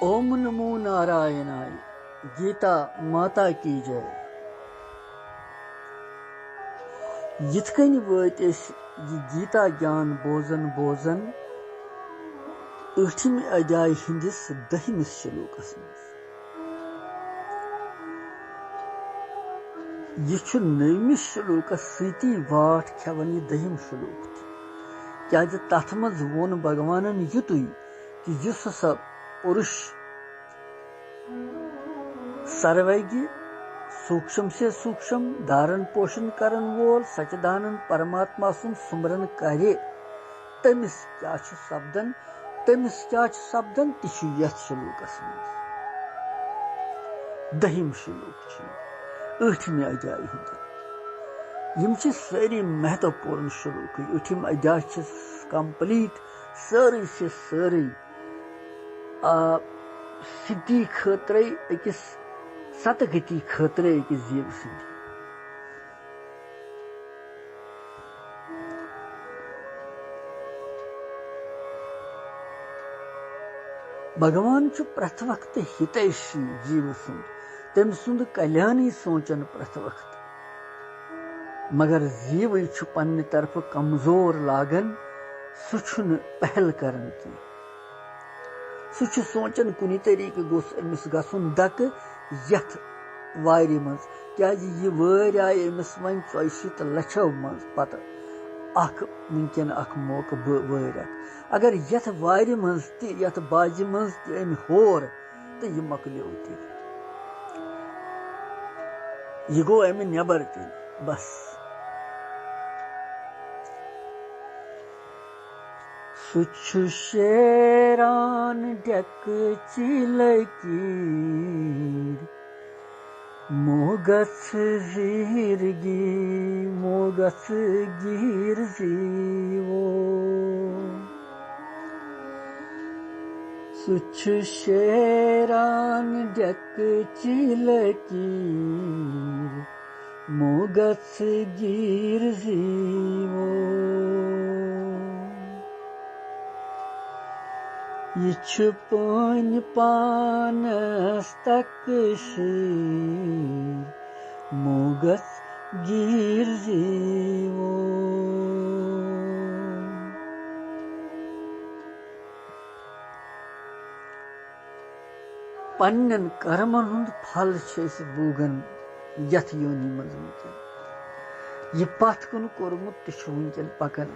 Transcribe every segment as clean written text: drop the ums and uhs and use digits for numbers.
ओम नमो नारायणाय। गीता माता की जय। यिथ कनि वत गीता ज्ञान बोजन बोजन 8वें अध्याय हिंदिस 10वें श्लोकस मज। यह 9वें श्लोकस सती वाट खेवन 10वें श्लोक क्या तथ मज वोन भगवानन युतुई कि युस हसा पुरुष सर्वज्ञ सूक्ष्म से सूक्ष्म धारण पोषण करन वोल सचदानंद परमात्मा सुन सुमरन करे तमिस क्या सपदन ति यथ श्लोकस मज 10वें श्लोक 8वें अध्याय हुंद सारी महत्वपूर्ण श्लोक 8वें अध्याय कंप्लीट सारी सिद्धि खतरे अकिस सतगति खतरे अकिस जीव सिंह भगवान प्रथ वक्त हितैषी जीव सुंद तम सुंद कल्याणी सोचन प्रथ वक्त मगर जीव पन्ने तरफ कमजोर लागन सह पहल करन की सह सोचन कुन तरीके गोस अमिस गसुन दक यथ वारि मज क्या यह वार आय अमिस वन 64 लक्षों मज पत मुमकिन मौका वार अगर यथ वारि मज यथ बाजि मज अम होर तो यह मकलो यह गो अम नबर बस सुछु शेरान डक चिलकीर मोगस गिर जीवो सुछु शेरान डक चिलकीर मोगस गिर जीवो यह पान पानस तक शीर मोगस गिर जीवो पन्न कर्मन हुंद फल भोगन यथ योनि मज वुनकन यह पथ कुन कोरमुत वुनकन पकन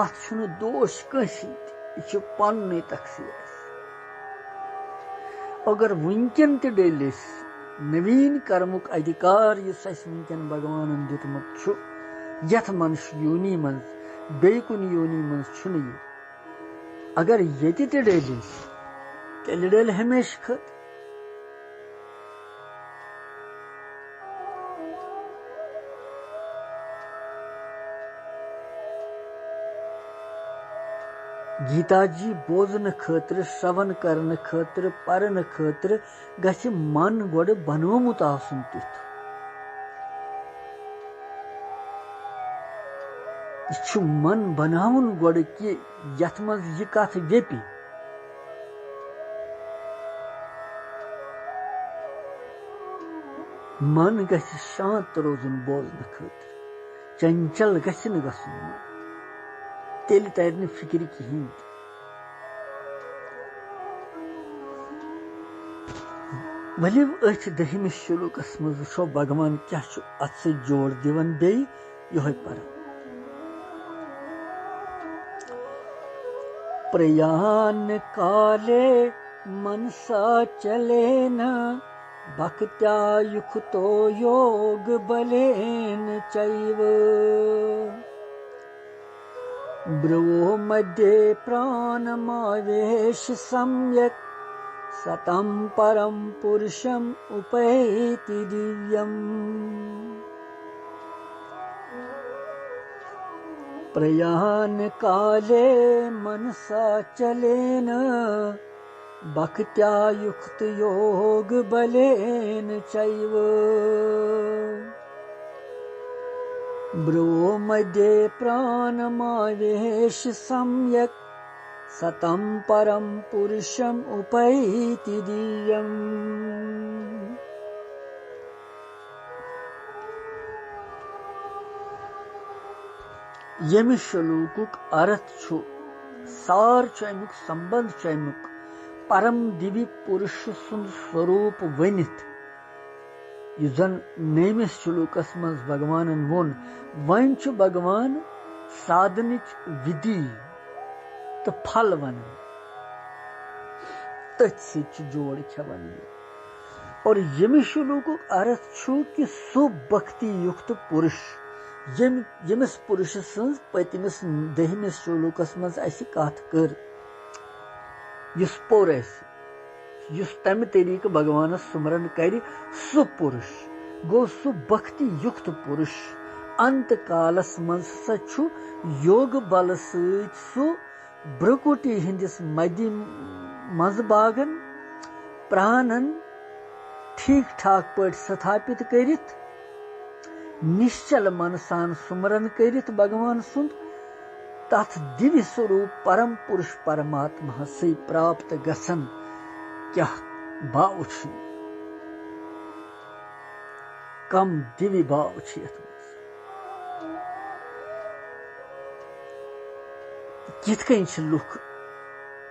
अत दोष कंसी यह पन्न तकसीर अगर वुनकन डल नवीन कर्मुक अधिकार वुनकन भगवान दितमुत यथ मनुष्य योनि मज बे कुन योनि मज अगर ये डल तेल डल हमेश खत गीता जी बोजन खतर श्रवण करन खतर परन खतर गछ मन गोड बनोमुत आसन तिथ यह मन बनावन गोड कि यथ मज यह कथ वेपि मन गछ शांत रोजन बोजन खतर चंचल गछ न गसुन तेल तर फिक्र कहें वलिव अथ 10वें श्लोकस मज वो भगवान क्या अत जोड़ दिवन बे योह पर प्रयान काले मनसा चले न भक्त्यायुख तो योग बलेन चैव ब्रुवो मध्ये प्राणमावेश सम्यक सतं परम पुरुषम उपैति दिव्यम प्रयान काले मनसा चलेन भक्त्या युक्त योग बलेन चैव ब्रो मध्ये प्राणमावेश सम्यक सतं परं पुरुषम् उपैति दीयम्। यमि श्लोकुक अर्थ छु सार अमुक संबंध अमुक परम दिव्य पुरुष सुंद स्वरूप वनित युजन नेमिस श्लोकस मज भगवान वोन वन भगवान साधनिच विधि तो फल वन तथ जोड़ खेवन। और यमि श्लोकुक अर्थ छु कि सु भक्ति युक्त पुरुष यमिस पुरुष सज पतमिस दहमिस श्लोकस मज कथ कर युस पोर युस तमि तरीक भगवान सुमरन कर सु पुरुष गो सु भक्ति युक्त पुरुष अंत कालस मज सा छु योग बल सु ब्रकुटी हिंदिस मदि मज बागन प्राणन ठीक ठाक पट स्थापित करित निश्चल मनसान सुमरन करित भगवान सुंद तथ दिव्य स्वरूप परम पुरुष परमात्मा से प्राप्त गसन क्या भाव छु कम दिव्य भाव छु कित कन लुख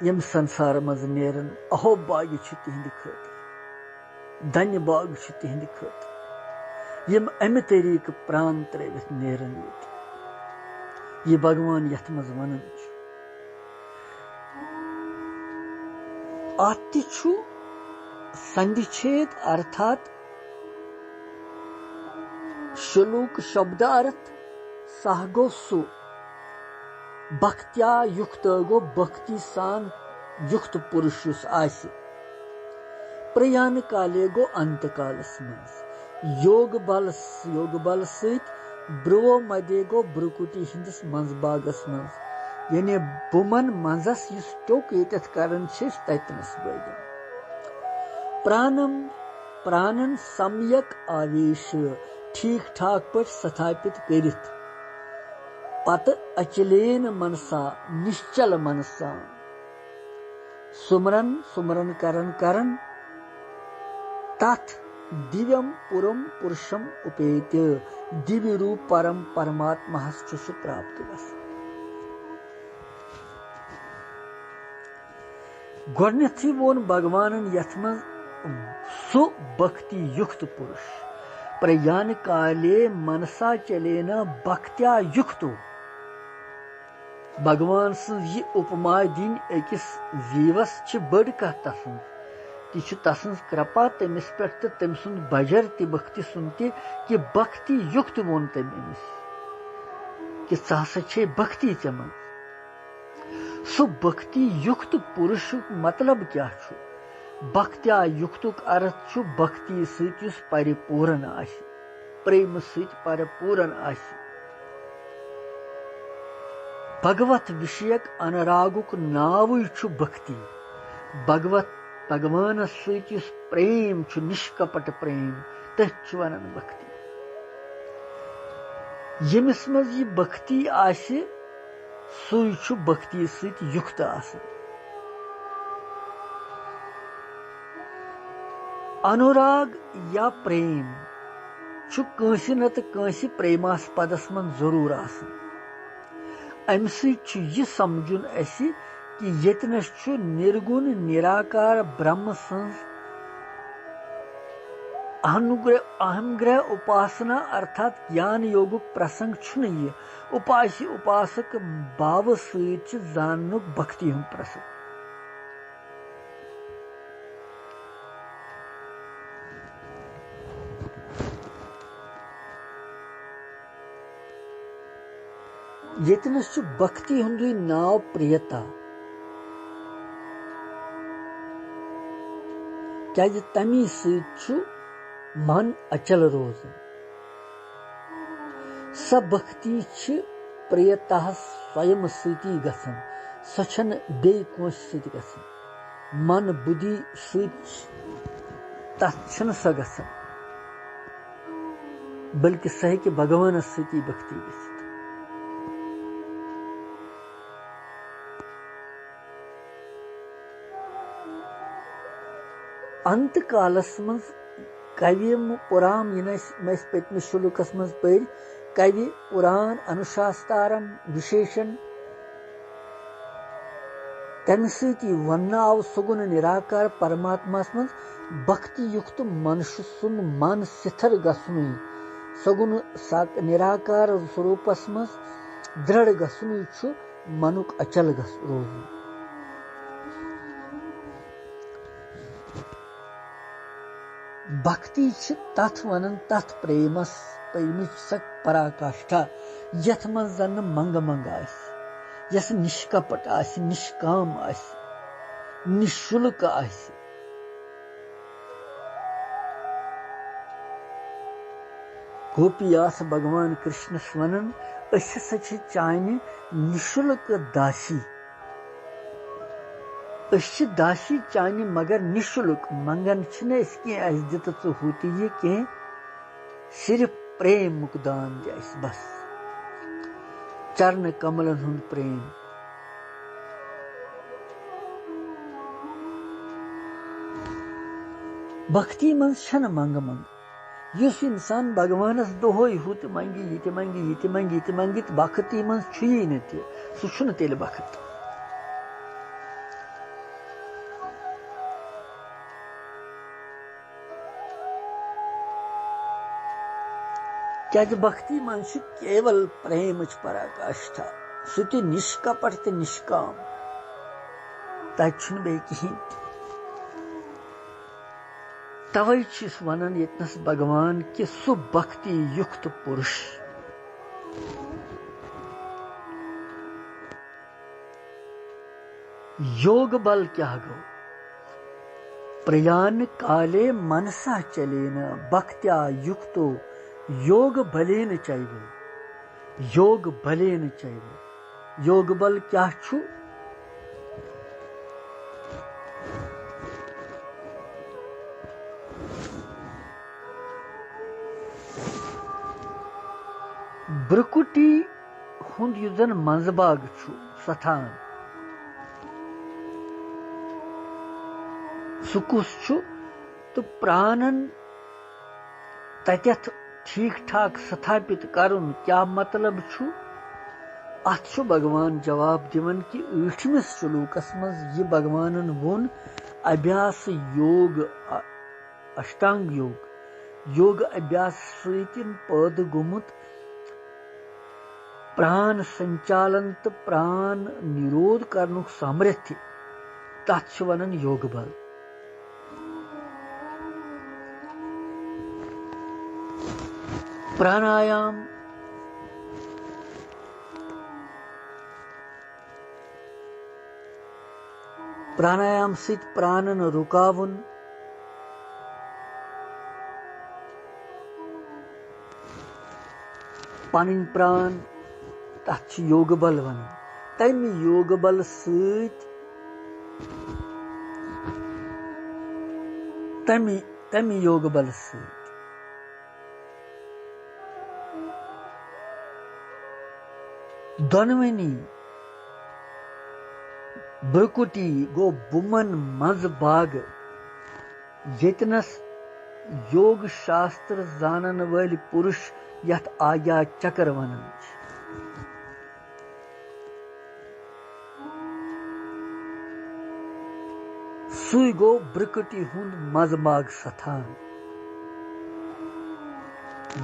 यम संसार मज नेरन अहो बाग तिहंद खतर धन्य बाग तिहंद खतर यम अमि तरीक प्राण त्रित नेरन ये भगवान यथ मज वन आति छु संधिछेद अर्थात श्लोक शब्द अर्थ सह गो सु भक्त्या युक्त गो भक्ति सान युक्त पुरुष प्रयाण काले गो अंत कालस मज योग बल सहित ब्रुवो मदे गो ब्रुकुटी हिंदिस मंज बागस मज यानी बुमन मंजस युस टोक येतथ करन छिस ततनस बगन प्राणन सम्यक आवेश ठीक ठाक पर स्थापित करित पत अचलेन मनसा निश्चल मनसा सुमरन करन तथ दिव्यम पुरम पुरुषम उपेत्य दिव्य रूप परम परमात्मा से प्राप्त गथी वोन भगवान यथ मज सु भक्ति युक्त पुरुष प्रयाण काले मनसा चलेना भक्त्या युक्तो भगवान सज उपमा दिन अकिस जीवस बड़ कथ तसन तसन कृपा तमिस पे तम सुंद बजर ति भक्ति सुनते कि भक्ति युक्त वोन तम अमिस कि हसा भक्ति चे मन सु भक्ति युक्त पुरुष मतलब क्या छु भक्त्या युक्तुक अर्थ छु भक्ति सहित परिपूर्ण आसि प्रेम सहित परिपूर्ण आसि भगवत विषयक अनुरागुक नावुय छु भक्ति भगवान सहित प्रेम छु निष्कपट प्रेम तथ वनन भक्ति यमिस मज यह भक्ति आसि सुय छु भक्ति सहित युक्त आसन अनुराग या प्रेम छु कंसि नत कंसि प्रेमास्पदस मन जरूर आसन अम छु यह समझुन असि कि यतनस छु निर्गुण निराकार ब्रह्म संस अहमग्रह उपासना अर्थात ज्ञान योगुक प्रसंग छु ये उपासक भाव सहित जाननुक भक्ति हम प्रसंग यतनस छु भक्ति हुंदु नाव प्रियता क्या तमी सु मन अचल रोजन स भक्ति प्रियता स्वयं सती गसन सछन बे कोस सत गसन मन बुद्धि सछन स गसन बल्कि सह कि भगवान सती भक्ति गस अंत कालस मज कवि पुराम पत्म शुल्कस मज पर कवि पुराण अनुशास्तारम विशेषण तम सती वन आव सगुन निराकार परमात्मा मज भक्ति युक्त मनुष्य सुन मन सिथर गसन सगुन निराकार स्वरूपस मज दृढ़ गसन मनुक अचल रोजन। भक्ति तथ वनन तथ प्रेमस सक पराकाष्ठा यथ मन जन मंग मंग आस यस निष्कपट आस निष्काम आस निशुल्क आस। गोपियास भगवान कृष्णस वनन अस हसा छ चानि निशुल्क दासी दासी चानि मगर निशुल्क मंगन छने इसके अस दित होती ये के सिर्फ प्रेम मुकदान दिस बस चरण कमलन हुन प्रेम। भक्ति मन छन मंग मंग युस इंसान भगवानस दोहोय हुत मंगी ये मंगी ये मंगी ये मंगी भक्ति मन छुई न ते सु छुन तेल भक्त। क्या भक्ति मन केवल प्रेम पराकाष्ठा सह निष्कपट तो निष्काम तथा बे कहीं। तवे वनन यतनस भगवान कि सु भक्ति युक्त पुरुष योग बल क्या गो प्रयाण काले मनसा चलेन भक्त्या युक्तो योग बलेन चाहिए योग बलेन चाहिए। योग बल क्या छु ब्रकुटी हुंद युजन मंजबाग छु सथान सुकुस छु तो प्राणन तथ्य ठीक ठाक स्थापित करुन क्या मतलब छु अत भगवान जवाब दिवन कि 8वें श्लोकस मज ये भगवानन वोन अभ्यास योग अष्टांग योग योग अभ्यास सहित पद गुमुत प्राण संचालन तो प्राण निरोध करनुक सामर्थ्य तत् वनन योग बल। प्राणायाम प्राणायाम सहित प्राणन रुकावन पन प्राण तथ योग बल वन तम योग बल तम योग बल दोनवनी ब्रकुटी गो बुमन मज बाग यतनस योग शास्त्र जानन वाल पुरुष यथ आज्ञा चक्र वनन सुई गो ब्रकुटी हुंद मज बाग सथान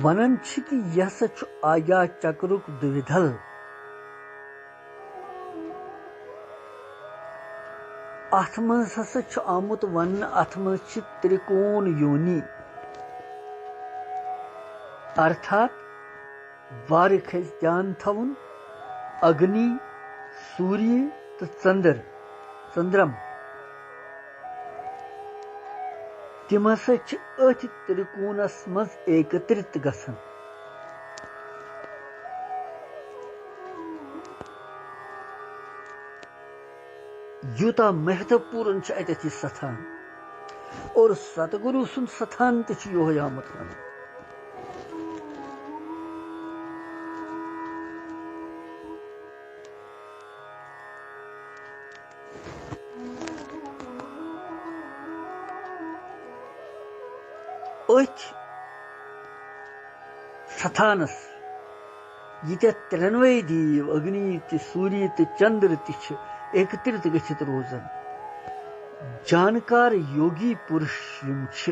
वनन कि यह आज्ञा चक्रुक द्विधल अथ मज हसा आमुत वन अथ मज त्रिकोण योनि अर्थात वार खस ध्यान थवन अग्नि सूर्य तो चंद्रम तिम हसा अथ त्रिकोणस मज एकत्रित गसन। यूता महत्वपूर्ण अत सथान और सतगुरु सुन सथान तो यो आमुत वन। अथ स्थानस यीत्या त्रेनवे दीव अग्नि ते सूर्य ते चंद्र ते एकत्रित गच्छित रोजन जानकार योगी पुरुष यम छ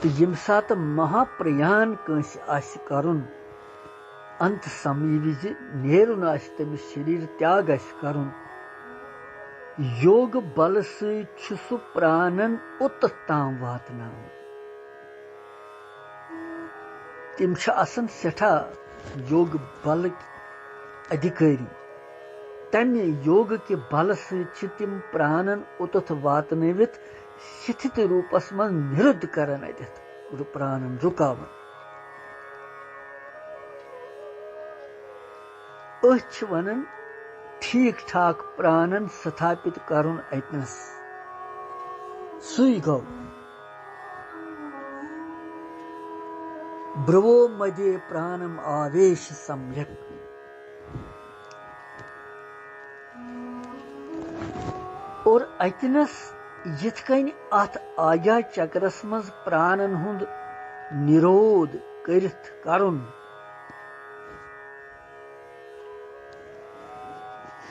तो यम सात महाप्रयाण कंस आस करुन अंत समय विज नेरुन आस तमिस शरीर त्याग आस करुन योग बल सु प्राणन उत ताम वातनाव तिम आसन सेठा योग बल अधिकारी तमे योग के बल से तिम प्राणन उतथ वातनवित स्थित रूपस मन निरुद्ध करन अदित प्राणन रुकावन वनन ठीक ठाक प्राणन स्थापित करुन अतनस सुई गौ ब्रवो मध्य प्राणम आवेश सम्यक और अतनस यिथ कन अत आज्ञा चक्रस मज प्राणन हुंद निरोध करिथ करुन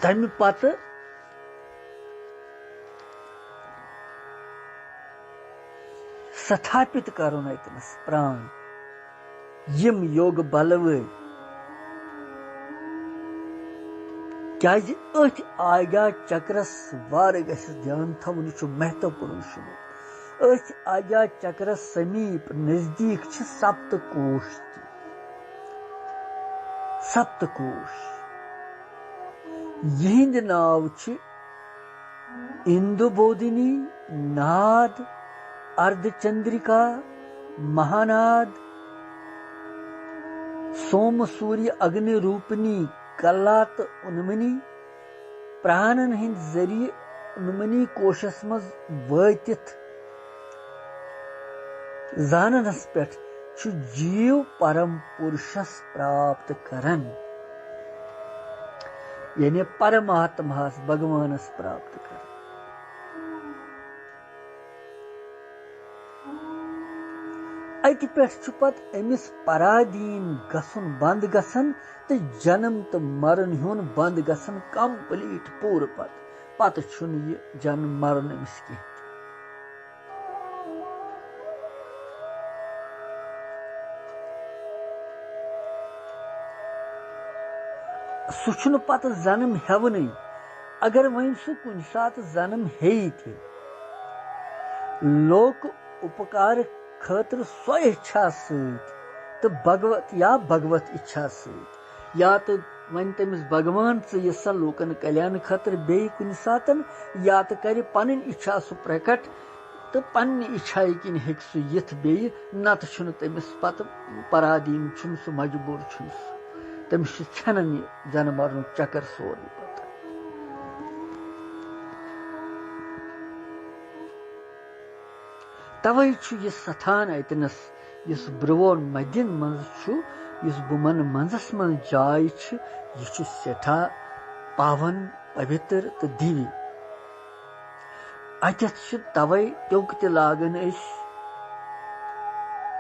तम पत स्थापित करुन अतनस प्राण यम योग बलव क्या अथ आज्ञा चक्रस वार गस ध्यान थवन महत्वपूर्ण अथ आज्ञा चक्रस समीप नजदीक सप्तकोश सप्तकोश यहिंद नाव इंदुबोधिनी नाद अर्धचंद्रिका महानाद सोम सूर्य अग्नि रूपनी कलात उन्मनी प्राणन हिंद जरिए उन्मनी कोशस मज वतित जाननस पे जीव परम पुरुषस प्राप्त करन यानी परमात्मा भगवानस प्राप्त कर अत पे अमिस पराधीन गसन बंद गसन तो जन्म तो मरण हुन बंद गसन कंप्लीट पूर पत यह जन्म मरण अमिस कह सह पत जन्म हेवन अगर वन सह कुन सात जन्म हे लोक उपकार खतर सो इच्छा तो भगवत या भगवत इच्छा या तो वन तमिस भगवान सा लोकन कल्याण खतर बे कुन सातन या तो कर पन इच्छा सह प्रकट तो पन्ने इच्छा किन हेक सह यिथ बे नत तमिस पत पराधीन सह मजबूर तमिस छनन जन्म मरण चक्कर सोरे पता तवे यह स्थान अतनस इस ब्रवोन मदिन मज बुमन मंजस मन जाय यह सेठा पावन पवित्र तो दिव्य अतथ तवे त्योक त लागन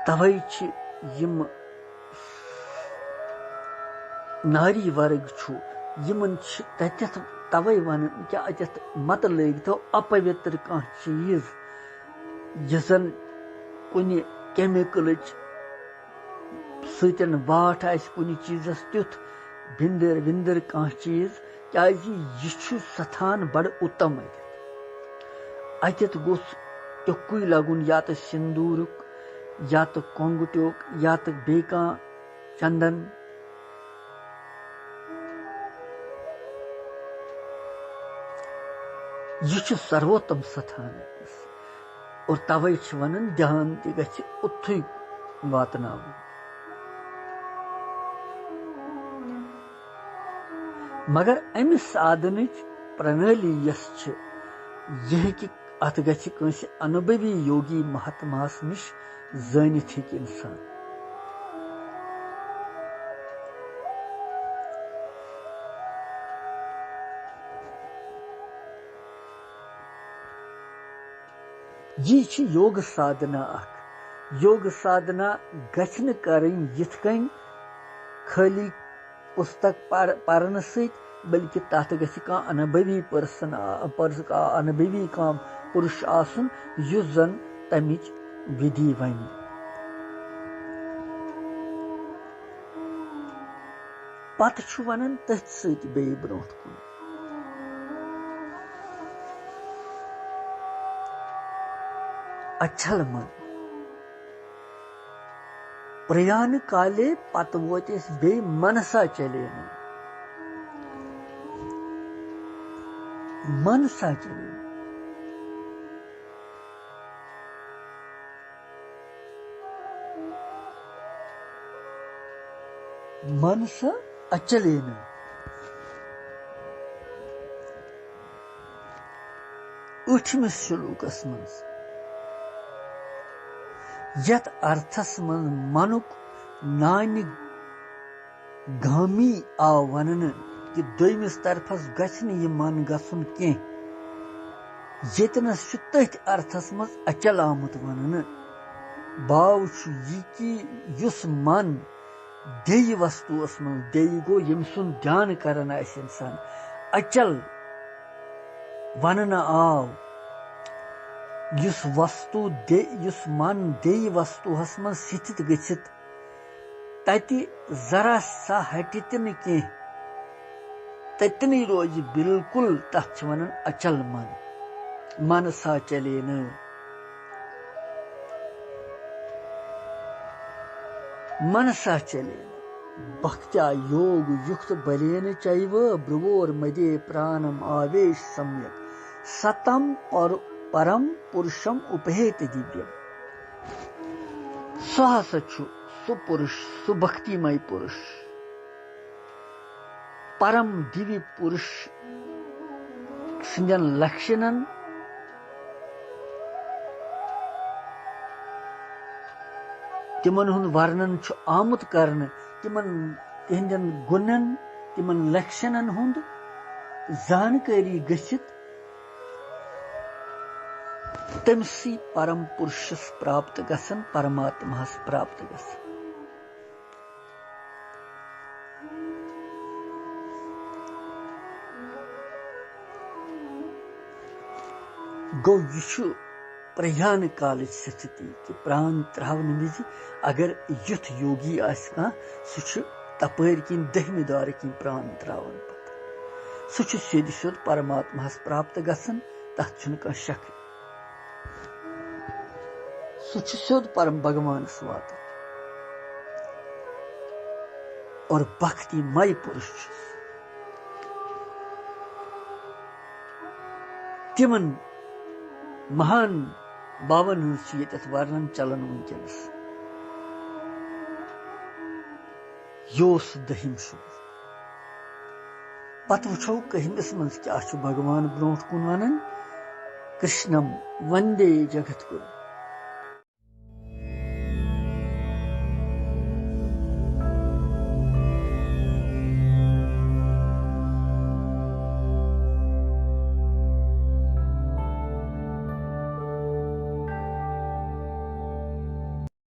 तवे यम नारी वर्ग यमन तथ तवे वन क्या अतथ मत लग तो अपवित्र कह चीज जन कुन केमिकल सतन वाट आ कुन चीजस तुथ भिंदर विंदर कह चीज क्या यह स्थान बड़ उत्तम अतथ गोस त्योक्कु लगुन या तो सिंदूरुक या तो कोंगुट्योक या तो बे चंदन यह सर्वोत्तम स्थान और तवे वन ध्यान तुथु वातन मगर अमि साधन प्रणाली यह अत गस अनुभवी योगी महात्मास निश जानिथ इंसान यह योग साधना योग साधना गछन करन यिथ कन खाली पुस्तक पढ़ने सत बल्कि तथ गछ कह अनुभवी पर्सन अनुभवी कह पुरुष आसन युस जन तमिच विधि वन। पत छु वनन तथ सत बेय ब्रोंठ कुन अछल मन प्रयाण काले पत वोत बे मनसा चले मनसा चले मनसा अचले उठमिस श्लोकस मज यत अर्थस मन मनुक नानि गामी आ वनन कि दोयमिस तरफस गछन यह मन गसुन के यतनस तथ अर्थस मज अचल आमुत वनन बाव यह कि युस मन देय वस्तुस मन देय गो यम सुन ध्यान करन आस इंसान अचल वनन आव युस वस्तु युस मन देय वस्तुहस मन स्थित गछित तति जरा सा हटित न के ततनी रोज बिल्कुल तथ वनन अचल मन मन सा चले न मनसा चले भक्त्या योग युक्त बलेन चैव ब्रुवोर मदे प्राणम आवेश सम्यक सतम और परम पुरुषम उपहेत दिव्यम सहसु सुपुरुष सुभक्तिमय पुरुष परम दिव्य पुरुष सिंजन लक्षणन तिमन हुंद वर्णन छु आमुत करन तिमन तिहंदन गुणन तिमन लक्षणन हुंद जानकारी गछित तमसी परम पुरुषस प्राप्त गसन परमात्मास प्राप्त गसन गो यह प्रयाण काल स्थिति कि प्राण त्रावन मिज अगर युथ योगी आस कह सह तपर किन दहमि दार किन प्राण त्रावन पत सह सिद सिद परमात्मास प्राप्त गसन तथ कह शक सह सिद परम भगवानस वात और भक्तिमय पुरुष तिमन महान बावन ये वर्णन चलन वनकस योस दहिम शो पत वो कहमिस मज क्या भगवान ब्रोट कुन वन कृष्णम वंदे जगत गुरु